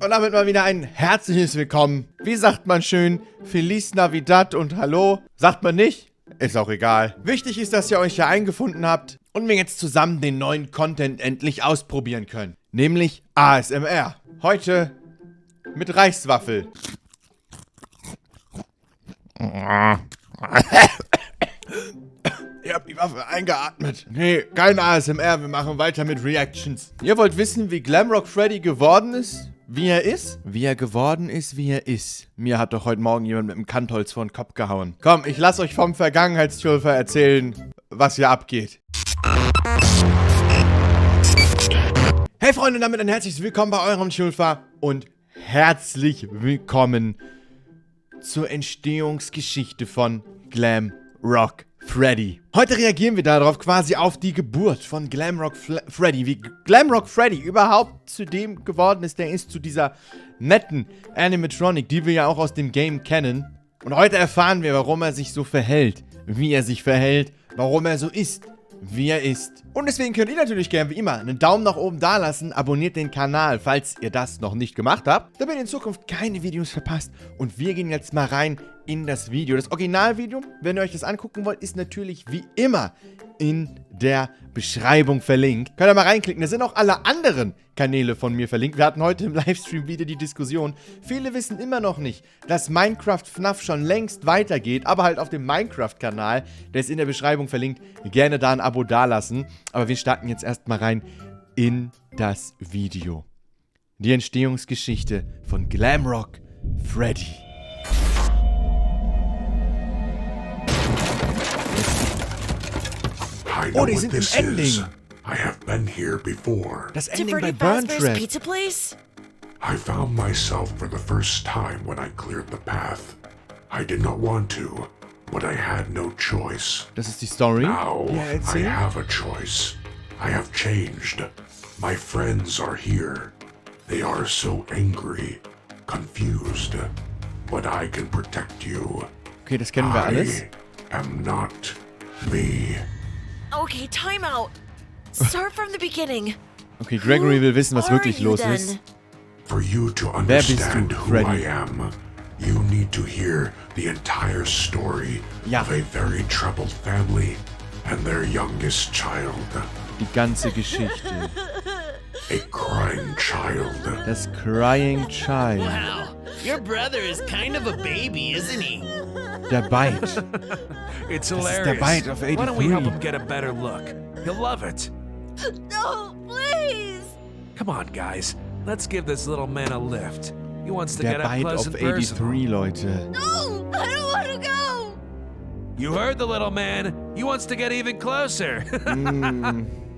Und damit mal wieder ein herzliches Willkommen. Wie sagt man schön? Feliz Navidad und Hallo? Sagt man nicht? Ist auch egal. Wichtig ist, dass ihr euch hier eingefunden habt und wir jetzt zusammen den neuen Content endlich ausprobieren können. Nämlich ASMR. Heute mit Reiswaffel. Ich hab die Waffe eingeatmet. Nee, kein ASMR, wir machen weiter mit Reactions. Ihr wollt wissen, wie Glamrock Freddy geworden ist? Wie er ist? Wie er geworden ist, wie er ist. Mir hat doch heute Morgen jemand mit dem Kantholz vor den Kopf gehauen. Komm, ich lass euch vom Vergangenheitstjulfar erzählen, was hier abgeht. Hey Freunde, damit ein herzliches Willkommen bei eurem Tjulfar und herzlich willkommen zur Entstehungsgeschichte von Glamrock Freddy. Heute reagieren wir darauf quasi auf die Geburt von Glamrock Freddy. Wie Glamrock Freddy überhaupt zu dem geworden ist, der ist zu dieser netten Animatronic, die wir ja auch aus dem Game kennen. Und heute erfahren wir, warum er sich so verhält, wie er sich verhält, warum er so ist, wie er ist. Und deswegen könnt ihr natürlich gerne wie immer einen Daumen nach oben dalassen, abonniert den Kanal, falls ihr das noch nicht gemacht habt, damit ihr in Zukunft keine Videos verpasst. Und wir gehen jetzt mal rein in das Video. Das Originalvideo, wenn ihr euch das angucken wollt, ist natürlich wie immer in der Beschreibung verlinkt. Könnt ihr mal reinklicken. Da sind auch alle anderen Kanäle von mir verlinkt. Wir hatten heute im Livestream wieder die Diskussion. Viele wissen immer noch nicht, dass Minecraft Fnaf schon längst weitergeht, aber halt auf dem Minecraft-Kanal. Der ist in der Beschreibung verlinkt. Gerne da ein Abo dalassen. Aber wir starten jetzt erstmal rein in das Video. Die Entstehungsgeschichte von Glamrock Freddy. Oh, die sind im Ending. I have been here before. Das Ending bei Burn Trap. Pizza place? I found myself for the first time when I cleared the path. I did not want to, but I had no choice. Das ist die Story. Now Ja, I have a choice. I have changed. My friends are here. They are so angry, confused, but I can protect you. Okay, das kennen wir alles. I am not me. Okay, time out. Start from the beginning. Okay, Gregory will wissen, was wirklich los ist. For you to Wer bist understand du, who Freddy? I am, you need to hear the entire story Ja. of a very troubled family and their youngest child. Die ganze Geschichte. A crying child. Das Crying Child. Wow, your brother is kind of a baby, isn't he? Der Bite. It's Das ist hilarious. der Bite of Why don't we help 83. him get a better look? He'll love it. No, please. Come on, guys. Let's give this little man a lift. He wants to Der get up Bite close of and personal. 83, Leute. No, I don't want to go. You heard the little man. He wants to get even closer.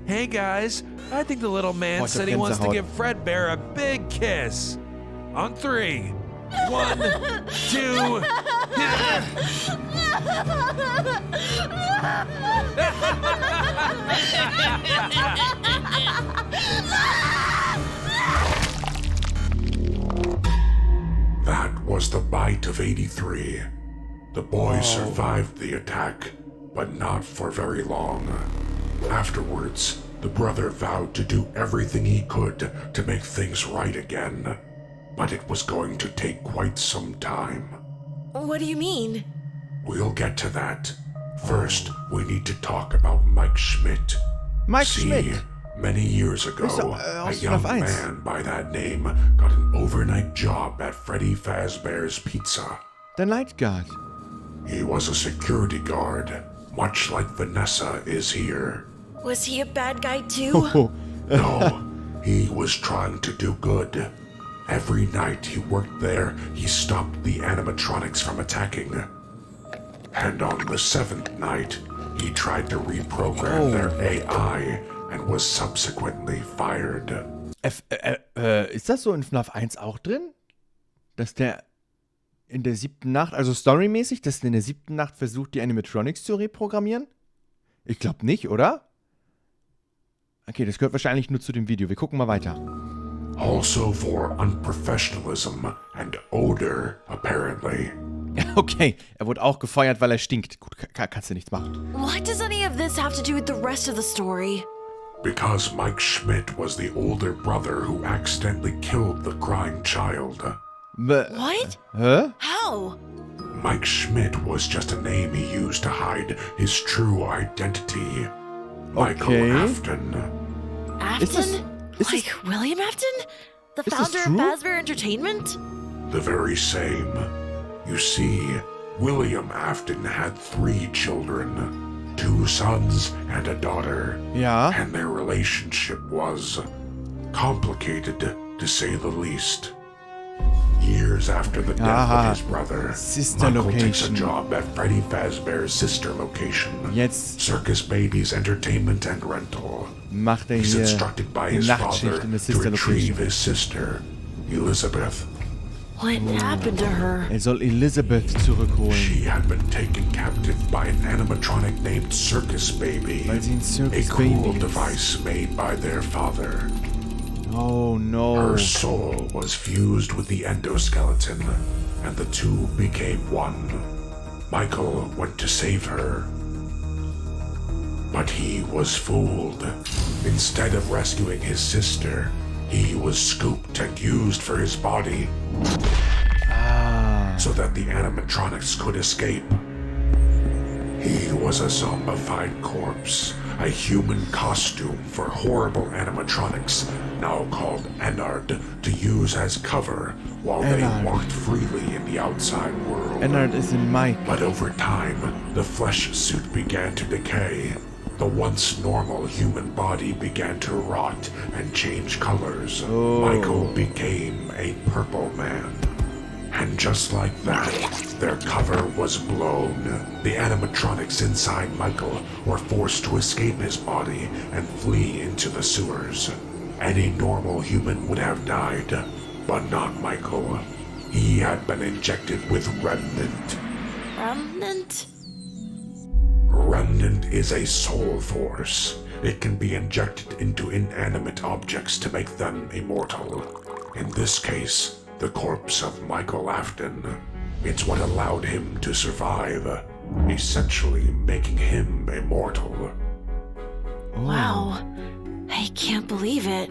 Hey, guys. I think the little man Boah, ich hab said he wants to Gänsehaut. give Fredbear a big kiss. On 3. 1, 2. That was the bite of 83. The boy survived the attack, but not for very long. Afterwards, the brother vowed to do everything he could to make things right again. But it was going to take quite some time. What do you mean? We'll get to that. First, we need to talk about Mike Schmidt. Mike See, Schmidt. many years ago, Ist doch, a aus young Fnaf 1. man by that name got an overnight job at Freddy Fazbear's Pizza. Der Night Guard. He was a security guard, much like Vanessa is here. Was he a bad guy too? Oh, No, he was trying to do good. Every night he worked there, he stopped the animatronics from attacking. And on the 7th night, he tried to reprogram their AI and was subsequently fired. ist das so in Fnaf 1 auch drin? Dass der in der 7. Nacht, also storymäßig, dass der in der 7. Nacht versucht, die Animatronics zu reprogrammieren? Ich glaube nicht, oder? Okay, das gehört wahrscheinlich nur zu dem Video. Wir gucken mal weiter. Also for unprofessionalism and odor, apparently. Okay, er wurde auch gefeuert, weil er stinkt. Gut, kannst du nichts machen. What does any of this have to do with the rest of the story? Because Mike Schmidt was the older brother who accidentally killed the crying child. What? Hä? How? Mike Schmidt was just a name he used to hide his true identity. Michael Afton. Afton? Is Like William Afton? The this founder of true? Fazbear Entertainment? The very same. You see, William Afton had 3 children, 2 sons and a daughter. Ja. And their relationship was complicated, to say the least. Years after the death of his brother, Sister Michael takes a location. job at Freddy Fazbear's sister location, Jetzt Circus Baby's Entertainment and Rental. macht er He's hier instructed by die his Nachtschicht father in der to Sister retrieve Location. his sister, Elizabeth. What happened to her? Er soll Elizabeth zurückholen, She had been taken captive by an animatronic named Circus Baby, weil sie ein a Circus cruel Baby ist. device made by their father. Oh no. Her soul was fused with the endoskeleton, and the two became one. Michael went to save her, but he was fooled. Instead of rescuing his sister, he was scooped and used for his body so that the animatronics could escape. He was a zombified corpse, a human costume for horrible animatronics, now called Ennard, to use as cover while Ennard. they walked freely in the outside world. Ennard ist in Mike. But over time, the flesh suit began to decay. The once normal human body began to rot and change colors. Michael became a purple man. And just like that, their cover was blown. The animatronics inside Michael were forced to escape his body and flee into the sewers. Any normal human would have died, but not Michael. He had been injected with Remnant. Remnant? Remnant is a soul force. It can be injected into inanimate objects to make them immortal. In this case, the corpse of Michael Afton. It's what allowed him to survive, essentially making him immortal. Wow. I can't believe it.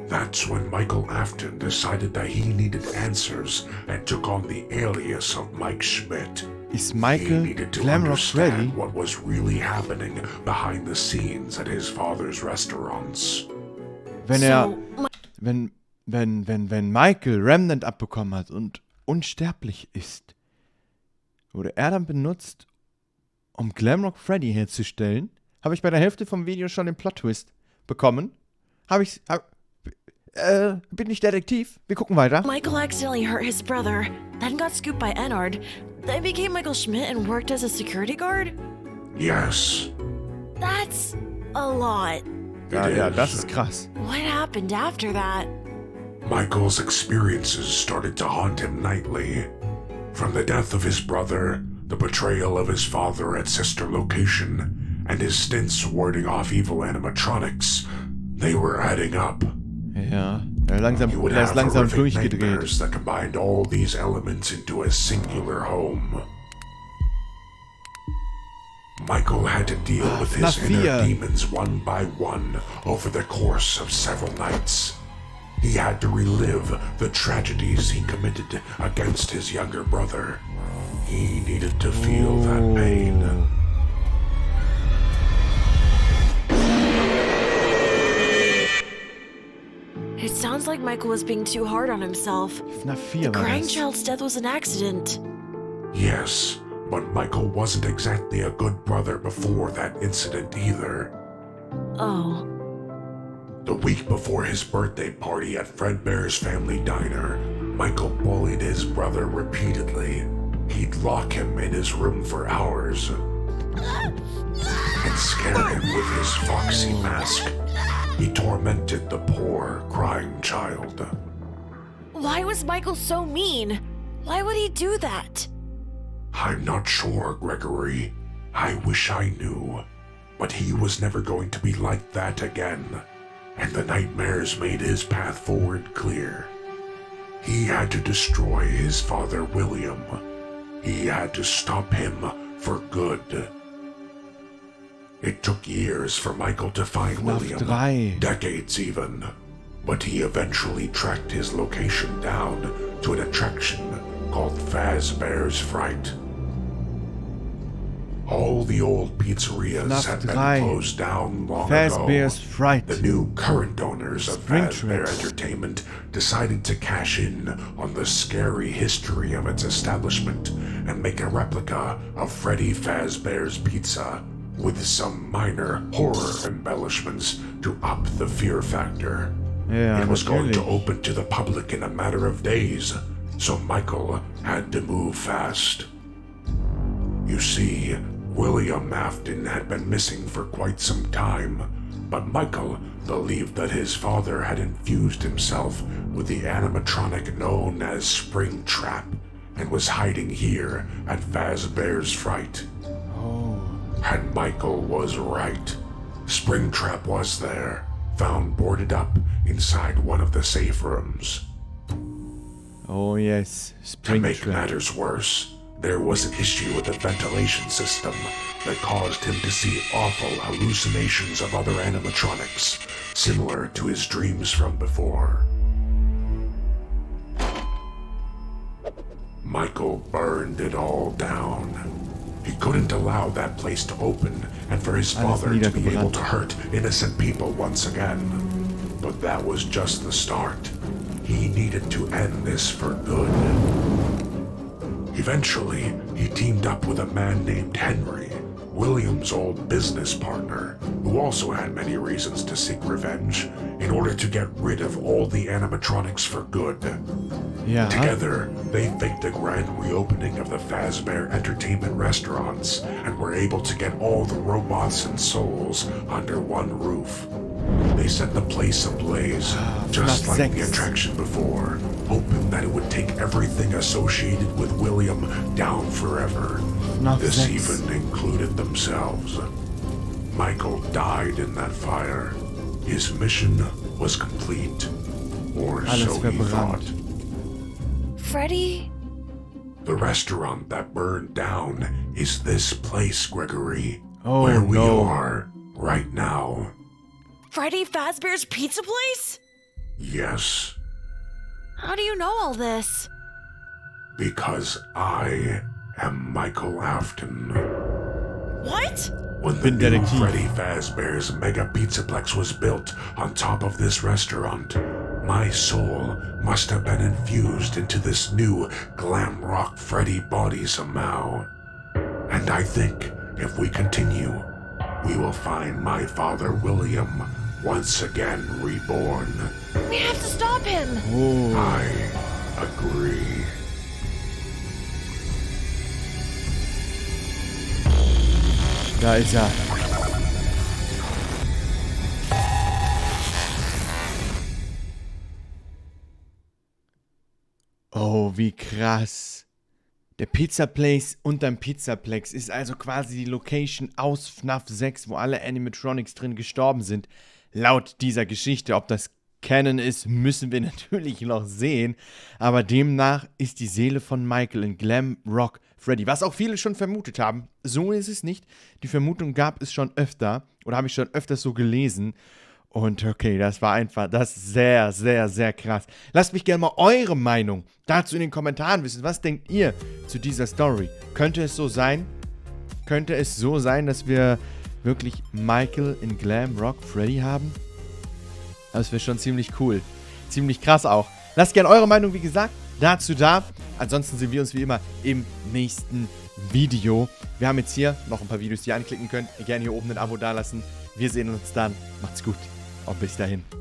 That's when Michael Afton decided that he needed answers and took on the alias of Mike Schmidt. Ist He Michael needed to Glamrock Freddy? understand what was really happening behind the scenes at his father's restaurants. Wenn So, wenn Michael Remnant abbekommen hat und unsterblich ist, wurde er dann benutzt, um Glamrock Freddy herzustellen? Habe ich bei der Hälfte vom Video schon den Plot-Twist bekommen? Bin ich Detektiv? Wir gucken weiter. Michael accidentally hurt his brother, then got scooped by Ennard, then became Michael Schmidt and worked as a security guard? Yes, That's a lot. Ja, das ist krass. What happened after that? Michael's experiences started to haunt him nightly. From the death of his brother, the betrayal of his father at sister location, and his stints warding off evil animatronics, they were adding up. Ja, He would er ist have langsam horrific durchgedreht. nightmares that combined all these elements into a singular home. Michael had to deal with his Fnaf inner 4. demons one by one over the course of several nights. He had to relive the tragedies he committed against his younger brother. He needed to feel that pain. It sounds like Michael was being too hard on himself. Fnaf 4 The war crying das. child's death was an accident. Yes, but Michael wasn't exactly a good brother before that incident either. Oh. The week before his birthday party at Fredbear's family diner, Michael bullied his brother repeatedly. He'd lock him in his room for hours and scare him with his foxy mask. He tormented the poor, crying child. Why was Michael so mean? Why would he do that? I'm not sure, Gregory. I wish I knew. But he was never going to be like that again. And the nightmares made his path forward clear. He had to destroy his father, William. He had to stop him for good. It took years for Michael to find Fnaf William, 3. decades even, but he eventually tracked his location down to an attraction called Fazbear's Fright. All the old pizzerias Fnaf had 3. been closed down long Fazbear's ago. Fright. The new current owners of Fazbear Springtrap. Entertainment decided to cash in on the scary history of its establishment and make a replica of Freddy Fazbear's Pizza with some minor horror embellishments to up the fear factor. Ja, It was going to natürlich. open to the public in a matter of days, so Michael had to move fast. You see, William Afton had been missing for quite some time, but Michael believed that his father had infused himself with the animatronic known as Springtrap and was hiding here at Fazbear's Fright. Oh. And Michael was right. Springtrap was there, found boarded up inside one of the safe rooms. Oh yes, To make Springtrap. matters worse, there was an issue with the ventilation system that caused him to see awful hallucinations of other animatronics, similar to his dreams from before. Michael burned it all down. He couldn't allow that place to open and for his Alles father to be able niedergebrannt. to hurt innocent people once again. But that was just the start. He needed to end this for good. Eventually, he teamed up with a man named Henry, William's old business partner, who also had many reasons to seek revenge, in order to get rid of all the animatronics for good. Ja. Together, they faked a grand reopening of the Fazbear Entertainment restaurants and were able to get all the robots and souls under one roof. They set the place ablaze, just Fnaf like the 6. attraction before, hoping that it would take everything associated with William down forever. Fnaf This 6. even included themselves. Michael died in that fire. His mission was complete. Or Alles so he verbrannt. thought. Freddy? The restaurant that burned down is this place, Gregory. Oh, where we no. are right now. Freddy Fazbear's Pizza Place? Yes, How do you know all this? because I am Michael Afton. What? When the Bin new Detektiv. Freddy Fazbear's Mega Pizzaplex was built on top of this restaurant, my soul must have been infused into this new Glamrock Freddy body somehow. And I think if we continue, we will find my father William once again reborn. We have to stop him. Oh. I agree. Da ist er. Oh, wie krass. Der Pizza Place unterm Pizzaplex ist also quasi die Location aus FNAF 6, wo alle Animatronics drin gestorben sind. Laut dieser Geschichte. Ob das Canon ist, müssen wir natürlich noch sehen. Aber demnach ist die Seele von Michael in Glamrock Freddy. Was auch viele schon vermutet haben. So ist es nicht. Die Vermutung gab es schon öfter. Oder habe ich schon öfters so gelesen. Und okay, das war einfach, das ist sehr, sehr, sehr krass. Lasst mich gerne mal eure Meinung dazu in den Kommentaren wissen. Was denkt ihr zu dieser Story? Könnte es so sein? Könnte es so sein, dass wir wirklich Michael in Glamrock Freddy haben? Das wäre schon ziemlich cool. Ziemlich krass auch. Lasst gerne eure Meinung, wie gesagt, dazu da. Ansonsten sehen wir uns wie immer im nächsten Video. Wir haben jetzt hier noch ein paar Videos, die ihr anklicken könnt. Gerne hier oben ein Abo dalassen. Wir sehen uns dann. Macht's gut. Und bis dahin.